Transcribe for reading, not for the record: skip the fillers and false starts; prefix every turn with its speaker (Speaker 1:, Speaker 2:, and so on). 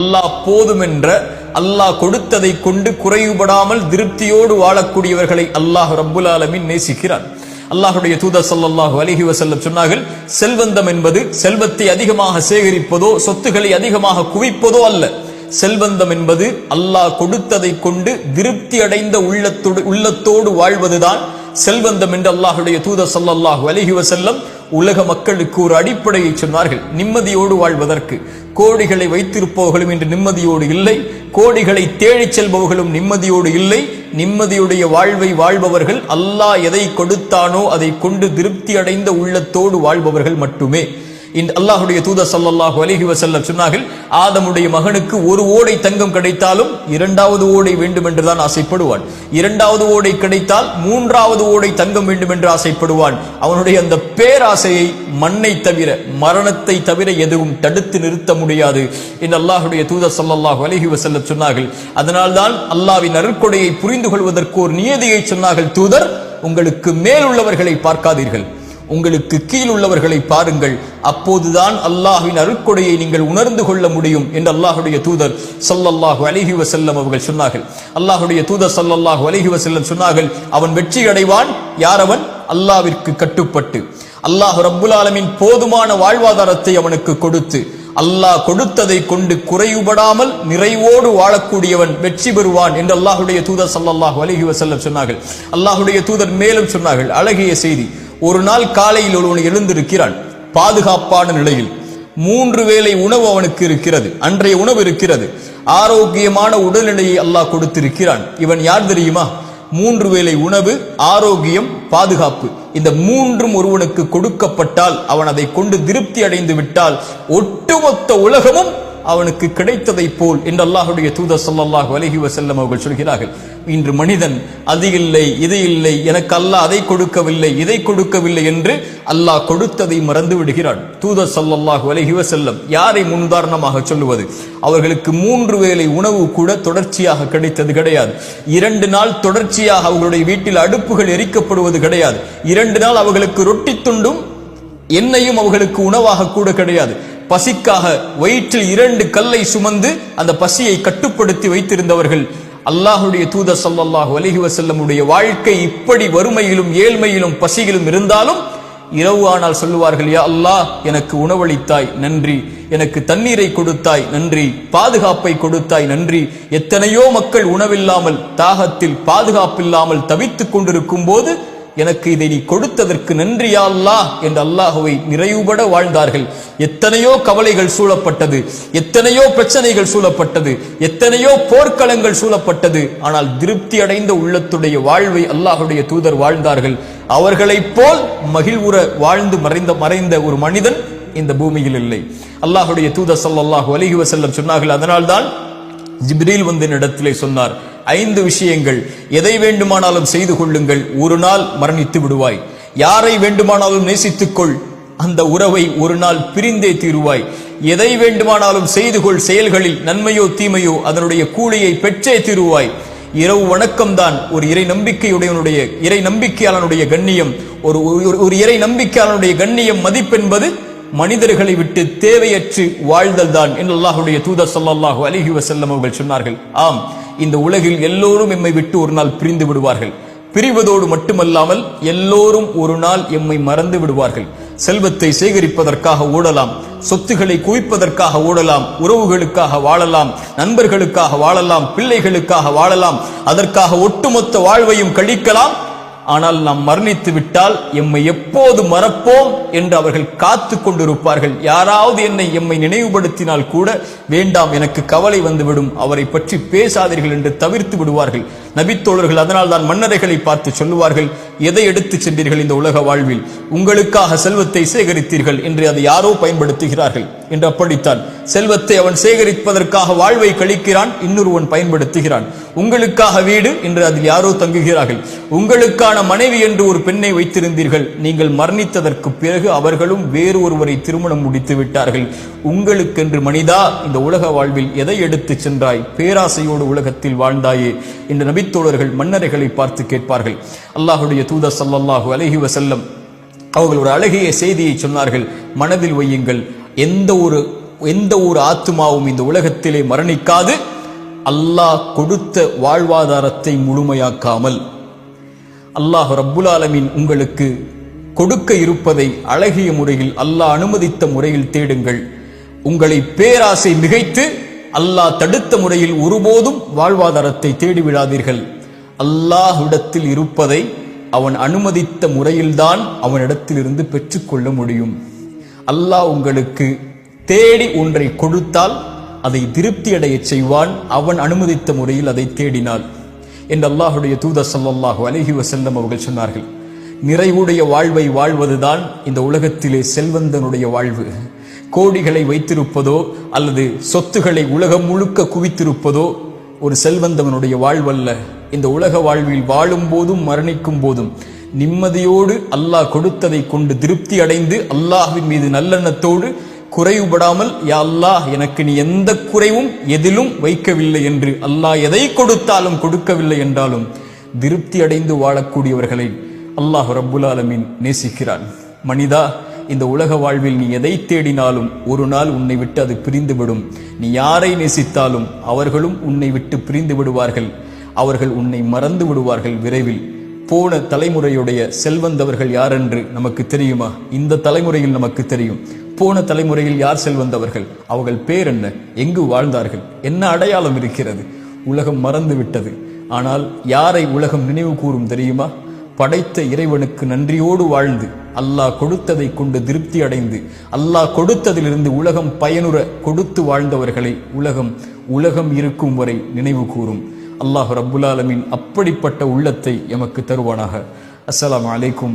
Speaker 1: அல்லாஹ் போதும் என்ற அல்லாஹ் கொடுத்ததை கொண்டு குறைவுபடாமல் திருப்தியோடு வாழக்கூடியவர்களை அல்லாஹ் ரப்புல் ஆலமீன் நேசிக்கிறான். அல்லாஹ்வுடைய தூதர் ஸல்லல்லாஹு அலைஹி வஸல்லம் சொன்னார்கள், செல்வந்தம் என்பது செல்வத்தை அதிகமாக சேகரிப்பதோ சொத்துக்களை அதிகமாக குவிப்பதோ அல்ல. செல்வந்தம் என்பது அல்லாஹ் கொடுத்ததை கொண்டு திருப்தி அடைந்த உள்ளத்தோடு வாழ்வதுதான் செல்வந்தம் என்று அல்லாஹ்வுடைய தூதர் ஸல்லல்லாஹு அலைஹி வஸல்லம் உலக மக்களுக்கு ஒரு அடிப்படையை சொன்னார்கள். நிம்மதியோடு வாழ்வதற்கு கோடிகளை வைத்திருப்பவர்களும் இன்று நிம்மதியோடு இல்லை, கோடிகளை தேடிச் செல்பவர்களும் நிம்மதியோடு இல்லை. நிம்மதியுடைய வாழ்வை வாழ்பவர்கள் அல்லாஹ் எதை கொடுத்தானோ அதை கொண்டு திருப்தி அடைந்த உள்ளத்தோடு வாழ்பவர்கள் மட்டுமே. அல்லாஹ்வுடைய தூதர் ஸல்லல்லாஹு அலைஹி வஸல்லம் சொன்னார்கள், ஆதமுடைய மகனுக்கு ஒரு ஓடை தங்கம் கிடைத்தாலும் இரண்டாவது ஓடை வேண்டும் என்றுதான் ஆசைப்படுவான். இரண்டாவது ஓடை கிடைத்தால் மூன்றாவது ஓடை தங்கம் வேண்டும் என்று ஆசைப்படுவான். அவனுடைய அந்த பேராசையை மண்ணை தவிர மரணத்தை தவிர எதுவும் தடுத்து நிறுத்த முடியாது என்று அல்லாஹ்வுடைய தூதர் ஸல்லல்லாஹு அலைஹி வஸல்லம் சொன்னார்கள். அதனால்தான் அல்லாஹ்வின் அருட்கொடையை புரிந்து கொள்வதற்கு ஒரு நியதியை சொன்னார்கள். தூதர், உங்களுக்கு மேல் உள்ளவர்களை பார்க்காதீர்கள், உங்களுக்கு கீழ் உள்ளவர்களை பாருங்கள், அப்போதுதான் அல்லாஹ்வின் அருட்கொடையை நீங்கள் உணர்ந்து கொள்ள முடியும் என்று அல்லாஹ்வுடைய தூதர் ஸல்லல்லாஹு அலைஹி வஸல்லம் அவர்கள் சொன்னார்கள். அல்லாஹ்வுடைய தூதர் ஸல்லல்லாஹு அலைஹி வஸல்லம் சொன்னார்கள், அவன் வெற்றி அடைவான் யார்? அவன் அல்லாஹ்விற்கு கட்டுப்பட்டு அல்லாஹ் ரப்புல் ஆலமீன் போதுமான வாழ்வாதாரத்தை அவனுக்கு கொடுத்து அல்லாஹ் கொடுத்ததை கொண்டு குறைவுபடாமல் நிறைவோடு வாழக்கூடியவன் வெற்றி பெறுவான் என்று அல்லாஹ்வுடைய தூதர் ஸல்லல்லாஹு அலைஹி வஸல்லம் சொன்னார்கள். அல்லாஹ்வுடைய தூதர் மேலும் சொன்னார்கள், அழகிய செய்தி. ஒரு நாள் காலையில் ஒருவன் எழுந்திருக்கிறான், பாதுகாப்பான நிலையில் 3 வேளை உணவு அவனுக்கு இருக்கிறது, அன்றைய உணவு இருக்கிறது, ஆரோக்கியமான உடல்நிலையை அல்லாஹ் கொடுத்திருக்கிறான். இவன் யார் தெரியுமா? 3 வேளை உணவு, ஆரோக்கியம், பாதுகாப்பு, இந்த 3ம் ஒருவனுக்கு கொடுக்கப்பட்டால் அவன் அதை கொண்டு திருப்தி அடைந்து விட்டால் ஒட்டுமொத்த உலகமும் அவனுக்கு கிடைத்ததை போல் என்று அல்லாஹ்வுடைய தூதர் ஸல்லல்லாஹு அலைஹி வஸல்லம் அவர்கள் சொல்கிறார்கள். இன்று மனிதன் அது இல்லை இது இல்லை, எனக்கு அல்லாஹ் அதை கொடுக்கவில்லை இதை கொடுக்கவில்லை என்று அல்லாஹ் கொடுத்ததை மறந்து விடுகிறான். தூதர் ஸல்லல்லாஹு அலைஹி வஸல்லம் யாரை முன்னுதாரணமாக சொல்லுவது? அவர்களுக்கு 3 வேளை உணவு கூட தொடர்ச்சியாக கிடைத்தது கிடையாது. 2 நாள் தொடர்ச்சியாக அவர்களுடைய வீட்டில் அடுப்புகள் எரிக்கப்படுவது கிடையாது. 2 நாள் அவர்களுக்கு ரொட்டி துண்டும் எண்ணெயும் அவர்களுக்கு உணவாக கூட கிடையாது. பசிக்காக வயிற்றில் 2 கல்லை சுமந்து அந்த பசியை கட்டுப்படுத்தி வைத்திருந்தவர்கள். அல்லாஹ்வுடைய தூதர் ஸல்லல்லாஹு அலைஹி வஸல்லம் உடைய வாழ்க்கை இப்படி வறுமையிலும் ஏழ்மையிலும் பசியிலும் இருந்தாலும் இரவு ஆனால் சொல்லுவார்கள், யா அல்லாஹ், எனக்கு உணவளித்தாய் நன்றி, எனக்கு தண்ணீரை கொடுத்தாய் நன்றி, பாதுகாப்பை கொடுத்தாய் நன்றி. எத்தனையோ மக்கள் உணவில்லாமல் தாகத்தில் பாதுகாப்பில்லாமல் தவித்துக் கொண்டிருக்கும் போது எனக்கு இதை நீ கொடுத்ததற்கு நன்றி யா அல்லாஹ் என்று அல்லாஹ்வை நிறைவுபட வாழ்ந்தார்கள். எத்தனையோ கவலைகள் சூழப்பட்டது, எத்தனையோ பிரச்சனைகள் சூழப்பட்டது, எத்தனையோ போர்க்களங்கள் சூழப்பட்டது, ஆனால் திருப்தி அடைந்த உள்ளத்துடைய வாழ்வை அல்லாஹ்வுடைய தூதர் வாழ்ந்தார்கள். அவர்களைப் போல் மகிழ்வுற வாழ்ந்து மறைந்த ஒரு மனிதன் இந்த பூமியில் இல்லை. அல்லாஹ்வுடைய தூதர் ஸல்லல்லாஹு அலைஹி வஸல்லம் சொன்னார்கள், அதனால்தான் ஜிப்ரீல் வந்து என்னிடத்திலே சொன்னார், 5 விஷயங்கள், எதை வேண்டுமானாலும் செய்து கொள்ளுங்கள், ஒரு நாள் மரணித்து விடுவாய். யாரை வேண்டுமானாலும் நேசித்துக்கொள், அந்த உறவை ஒரு நாள் பிரிந்தே தீருவாய். எதை வேண்டுமானாலும் செய்து கொள், செயல்களில் நன்மையோ தீமையோ அதனுடைய கூலியை பெற்றே தீருவாய். இரவு வணக்கம்தான் ஒரு இறை நம்பிக்கையாளனுடைய கண்ணியம். ஒரு இறை நம்பிக்கையாளனுடைய கண்ணியம் மதிப்பென்பது மனிதர்களை விட்டு தேவையற்று வாழ்தல் தான் என்று அல்லாஹ்வுடைய தூதர் ஸல்லல்லாஹு அலைஹி வஸல்லம் அவர்கள் சொன்னார்கள். ஆம், இந்த உலகில் எல்லோரும் எம்மை விட்டு ஒரு நாள் பிரிந்து விடுவார்கள். பிரிவதோடு மட்டுமல்லாமல் எல்லோரும் ஒரு நாள் எம்மை மறந்து விடுவார்கள். செல்வத்தை சேகரிப்பதற்காக ஓடலாம், சொத்துக்களை குவிப்பதற்காக ஓடலாம், உறவுகளுக்காக வாழலாம், நண்பர்களுக்காக வாழலாம், பிள்ளைகளுக்காக வாழலாம், அதற்காக ஒட்டுமொத்த வாழ்வையும் கழிக்கலாம். ஆனால் நாம் மரணித்து விட்டால் எம்மை எப்போது மறப்போம் என்று அவர்கள் காத்து கொண்டிருப்பார்கள். யாராவது எம்மை நினைவுபடுத்தினால் கூட வேண்டாம், எனக்கு கவலை வந்துவிடும், அவரை பற்றி பேசாதீர்கள் என்று தவிர்த்து விடுவார்கள் நபித்தோழர்கள். அதனால் தான் மன்னரைகளை பார்த்து சொல்லுவார்கள், எதை எடுத்து சென்றீர்கள் இந்த உலக வாழ்வில்? உங்களுக்காக செல்வத்தை சேகரித்தீர்கள் என்று அதை யாரோ பயன்படுத்துகிறார்கள் என்று. அப்படித்தான் செல்வத்தை அவன் சேகரிப்பதற்காக வாழ்வை கழிக்கிறான், இன்னொருவன் பயன்படுத்துகிறான். உங்களுக்காக வீடு என்று அதில் யாரோ தங்குகிறார்கள். உங்களுக்கான மனைவி என்று ஒரு பெண்ணை வைத்திருந்தீர்கள், நீங்கள் மரணித்ததற்கு பிறகு அவர்களும் வேறு ஒருவரை திருமணம் முடித்து விட்டார்கள். உங்களுக்கென்று மனிதா இந்த உலக வாழ்வில் எதை எடுத்து சென்றாய்? பேராசையோடு உலகத்தில் வாழ்ந்தாயே என்று நபித்தோழர்கள் மன்னரைகளை பார்த்து கேட்பார்கள். அல்லாஹ்வுடைய தூதர் ஸல்லல்லாஹு அலைஹி வஸல்லம் அவர்கள் ஒரு அழகிய செய்தியை சொன்னார்கள், மனதில் வையுங்கள். எந்த ஒரு எந்த ஒரு ஆத்துமாவும் இந்த உலகத்திலே மரணிக்காது அல்லாஹ் கொடுத்த வாழ்வாதாரத்தை முழுமையாக்காமல். அல்லாஹ் ரப்புல் ஆலமீன் உங்களுக்கு கொடுக்க இருப்பதை அழகிய முறையில் அல்லாஹ் அனுமதித்த முறையில் தேடுங்கள். உங்களை பேராசை மிகைத்து அல்லாஹ் தடுத்த முறையில் ஒருபோதும் வாழ்வாதாரத்தை தேடிவிடாதீர்கள். அல்லாஹ்விடத்தில் இருப்பதை அவன் அனுமதித்த முறையில்தான் அவனிடத்திலிருந்து பெற்றுக்கொள்ள முடியும். அல்லாஹ் உங்களுக்கு தேடி ஒன்றை கொடுத்தால் அதை திருப்தி அடைய செய்வான், அவன் அனுமதித்த முறையில் அதை தேடினாள் என்று அல்லாஹுடைய தூதர் ஸல்லல்லாஹு அலைஹி வஸல்லம் அவர்கள் சொன்னார்கள். நிறைவுடைய வாழ்வை வாழ்வதுதான் இந்த உலகத்திலே செல்வந்தனுடைய வாழ்வு. கோடிகளை வைத்திருப்பதோ அல்லது சொத்துக்களை உலகம் முழுக்க குவித்திருப்பதோ ஒரு செல்வந்தவனுடைய வாழ்வல்ல. இந்த உலக வாழ்வில் வாழும் போதும் மரணிக்கும் போதும் நிம்மதியோடு அல்லாஹ் கொடுத்ததை கொண்டு திருப்தி அடைந்து அல்லாஹ்வின் மீது நல்லெண்ணத்தோடு குறைவுபடாமல், யா அல்லாஹ் எனக்கு நீ எந்த குறைவும் எதிலும் வைக்கவில்லை என்று, அல்லாஹ் எதை கொடுத்தாலும் கொடுக்கவில்லை என்றாலும் திருப்தி அடைந்து வாழக்கூடியவர்களை அல்லாஹ் ரப்புல் ஆலமீன் நேசிக்கிறான். மனிதா, இந்த உலக வாழ்வில் நீ எதை தேடினாலும் ஒரு நாள் உன்னை விட்டு அது பிரிந்துவிடும். நீ யாரை நேசித்தாலும் அவர்களும் உன்னை விட்டு பிரிந்து விடுவார்கள். அவர்கள் உன்னை மறந்து விடுவார்கள் விரைவில். போன தலைமுறையுடைய செல்வந்தவர்கள் யார் என்று நமக்கு தெரியுமா? இந்த தலைமுறையில் நமக்கு தெரியும். போன தலைமுறையில் யார் செல்வந்தவர்கள்? அவர்கள் பேர் என்ன? எங்கு வாழ்ந்தார்கள்? என்ன அடையாளம் இருக்கிறது? உலகம் மறந்து விட்டது. ஆனால் யாரை உலகம் நினைவு கூறும் தெரியுமா? படைத்த இறைவனுக்கு நன்றியோடு வாழ்ந்து அல்லாஹ் கொடுத்ததை கொண்டு திருப்தி அடைந்து அல்லாஹ் கொடுத்ததிலிருந்து உலகம் பயனுற கொடுத்து வாழ்ந்தவர்களை உலகம் இருக்கும் வரை நினைவு கூறும். அல்லாஹ் ரப்புல் ஆலமீன் அப்படிப்பட்ட உள்ளத்தை எமக்கு தருவானாக. அஸ்ஸலாமு அலைக்கும்.